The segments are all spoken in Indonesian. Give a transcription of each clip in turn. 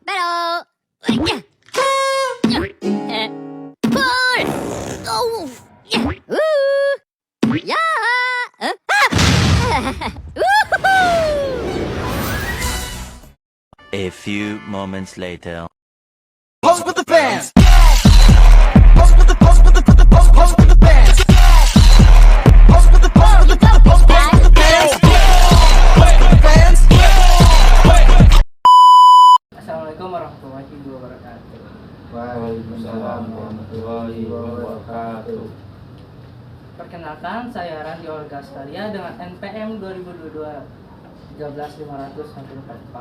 Pero. Pull. Oh. Yeah. A few moments later. Pose with the fans. Pose with the pose with the pose with the fans. Pose with the pose with the pose with the fans. Pose with the fans. Assalamualaikum warahmatullahi wabarakatuh. Waalaikumsalam warahmatullahi wabarakatuh. Perkenalkan, saya Randi Olga Stalia dengan NPM 2022 13500-144.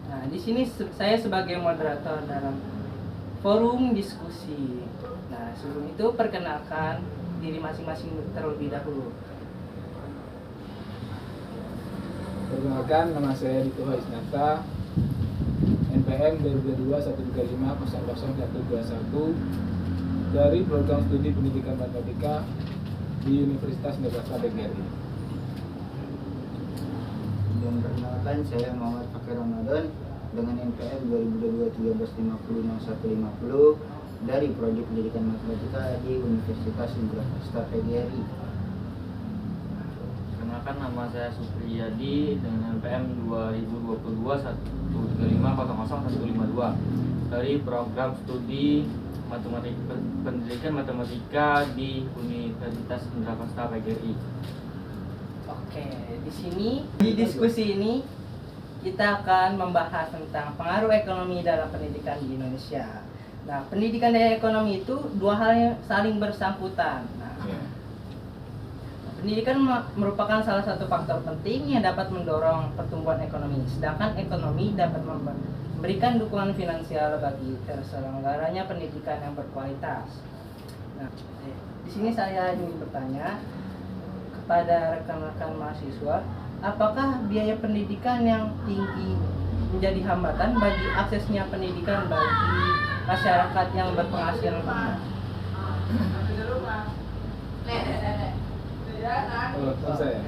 Nah, di sini saya sebagai moderator dalam forum diskusi. Nah, sebelum itu perkenalkan diri masing-masing terlebih dahulu. Perkenalkan, nama saya Dito Isnata, NPM 2022-135-00121 dari program studi pendidikan matematika di Universitas Nebraska PGRI. Dan perkenalkan, saya Muhammad Fakir Ramadan dengan NPM 2022-1350-0150 dari Proyek Pendidikan Matematika di Universitas Nebraska PGRI. Perkenalkan, nama saya Supriyadi dengan NPM 2022-135-00152 dari Program Studi Pendidikan Matematika di Universitas Nebraska PGRI. Oke, di diskusi ini kita akan membahas tentang pengaruh ekonomi dalam pendidikan di Indonesia. Nah, pendidikan dan ekonomi itu dua hal yang saling bersangkutan. Nah, pendidikan merupakan salah satu faktor penting yang dapat mendorong pertumbuhan ekonomi, sedangkan ekonomi dapat memberikan dukungan finansial bagi terselenggaranya pendidikan yang berkualitas. Nah, di sini saya ingin bertanya kepada rekan-rekan mahasiswa, apakah biaya pendidikan yang tinggi menjadi hambatan bagi aksesnya pendidikan bagi masyarakat yang berpenghasilan rendah? Terus saya.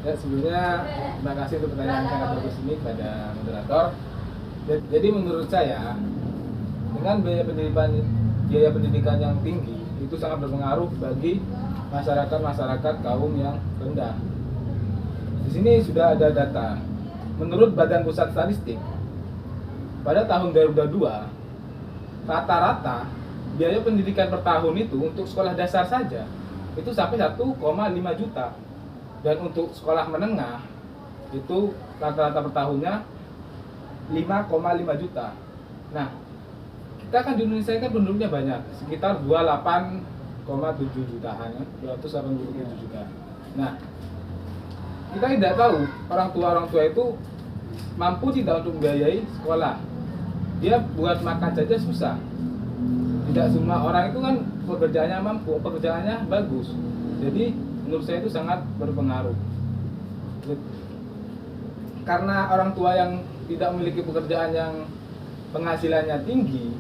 Ya, sebelumnya terima kasih untuk pertanyaan yang sangat bagus ini kepada moderator. Jadi menurut saya, dengan biaya pendidikan yang tinggi itu sangat berpengaruh bagi masyarakat kaum yang rendah. Di sini sudah ada data. Menurut Badan Pusat Statistik, pada tahun 2022 rata-rata biaya pendidikan per tahun itu untuk sekolah dasar saja itu sampai 1,5 juta. Dan untuk sekolah menengah itu rata-rata per tahunnya 5,5 juta. Nah, kita kan di Indonesia kan penduduknya banyak, sekitar 28,7 jutaan, 287 juta. Nah, kita tidak tahu orang tua itu mampu tidak untuk membiayai sekolah. Dia buat makan saja susah. Tidak semua orang itu kan pekerjaannya mampu, pekerjaannya bagus. Jadi menurut saya itu sangat berpengaruh. Karena orang tua yang tidak memiliki pekerjaan yang penghasilannya tinggi,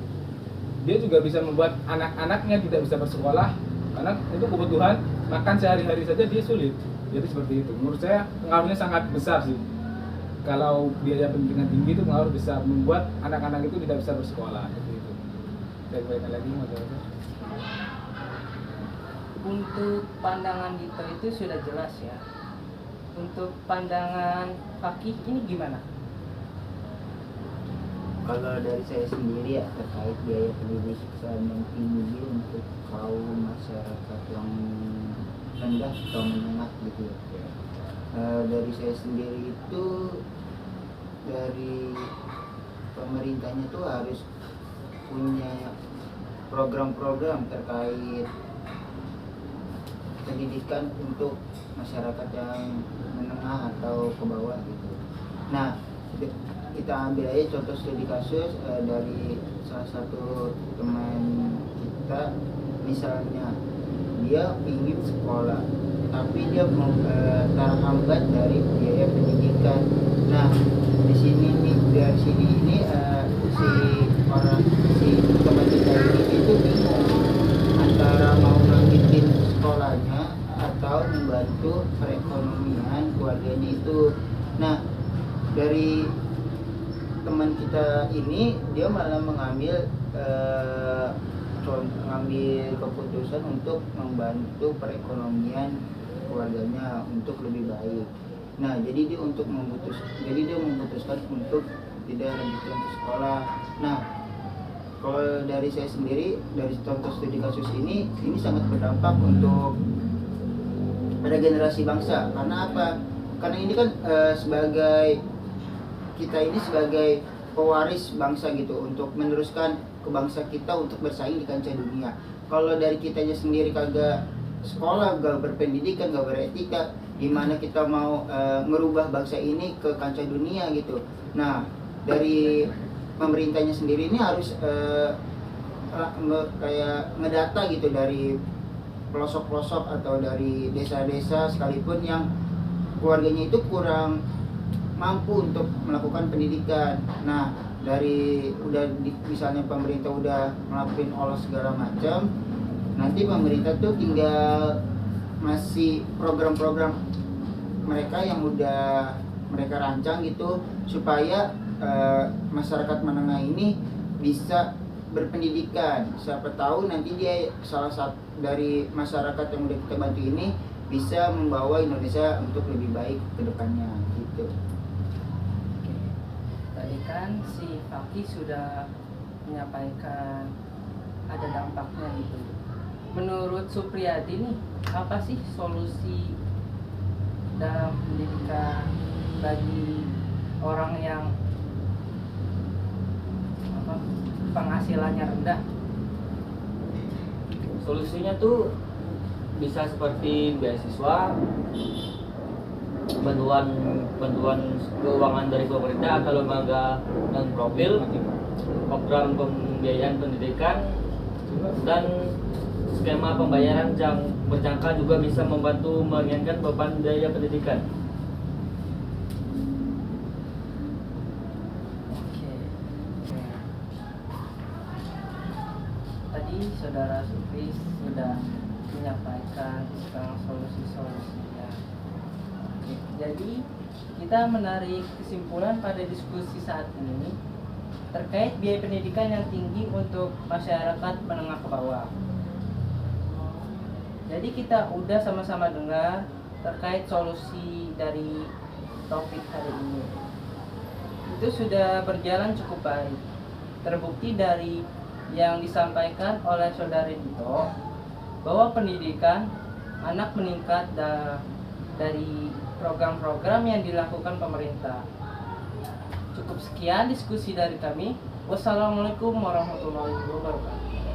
dia juga bisa membuat anak-anaknya tidak bisa bersekolah karena itu kebutuhan makan sehari-hari saja dia sulit. Jadi seperti itu. Menurut saya pengaruhnya sangat besar sih. Kalau biaya pendidikan tinggi itu pengaruh besar, membuat anak-anak itu tidak bisa bersekolah. Seperti itu. Saya kembalikan lagi moderator. Untuk pandangan Dito itu sudah jelas ya. Untuk pandangan Fakih ini gimana? Kalau dari saya sendiri ya, terkait biaya pendidikan yang tinggi untuk kaum masyarakat yang rendah atau menengah gitu ya. Dari saya sendiri itu, dari pemerintahnya tuh harus punya program-program terkait pendidikan untuk masyarakat yang menengah atau ke bawah gitu. Nah, kita ambil aja contoh studi kasus dari salah satu teman kita, misalnya dia ingin sekolah tapi dia mau terhambat dari biaya pendidikan. Nah, di sini nih, dari sini ini si teman kita ini itu bingung antara mau lanjutin sekolahnya atau membantu perekonomian keluarganya itu. Nah, dari teman kita ini dia malah mengambil keputusan untuk membantu perekonomian keluarganya untuk lebih baik. Nah, jadi dia memutuskan untuk tidak lanjutkan ke sekolah. Nah, kalau dari saya sendiri, dari contoh studi kasus ini sangat berdampak untuk pada generasi bangsa. Karena apa? Karena ini kan kita ini sebagai pewaris bangsa gitu, untuk meneruskan ke bangsa kita untuk bersaing di kancah dunia. Kalau dari kitanya sendiri kagak sekolah, gak berpendidikan, gak beretika, gimana kita mau merubah bangsa ini ke kancah dunia gitu. Nah, dari pemerintahnya sendiri ini harus kayak ngedata gitu dari pelosok-pelosok atau dari desa-desa sekalipun yang keluarganya itu kurang mampu untuk melakukan pendidikan. Nah, misalnya pemerintah udah ngelakuin olah segala macam, nanti pemerintah tuh tinggal masih program-program mereka yang udah mereka rancang gitu supaya masyarakat menengah ini bisa berpendidikan. Siapa tahu nanti dia salah satu dari masyarakat yang udah kita bantu ini bisa membawa Indonesia untuk lebih baik ke depannya gitu. Tadi kan si Fakih sudah menyampaikan ada dampaknya gitu. Menurut Supriyadi nih, apa sih solusi dalam pendidikan bagi orang yang penghasilannya rendah? Solusinya tuh bisa seperti beasiswa, bantuan keuangan dari pemerintah atau lembaga non profil, program pembiayaan pendidikan, dan skema pembayaran yang berjangka juga bisa membantu meringankan beban biaya pendidikan. Tadi saudara Supri sudah menyampaikan tentang solusi-solusinya. Jadi kita menarik kesimpulan pada diskusi saat ini terkait biaya pendidikan yang tinggi untuk masyarakat menengah ke bawah. Jadi kita udah sama-sama dengar terkait solusi dari topik hari ini. Itu sudah berjalan cukup baik. Terbukti dari yang disampaikan oleh saudara Dito bahwa pendidikan anak meningkat dari program-program yang dilakukan pemerintah. Cukup sekian diskusi dari kami. Wassalamualaikum warahmatullahi wabarakatuh.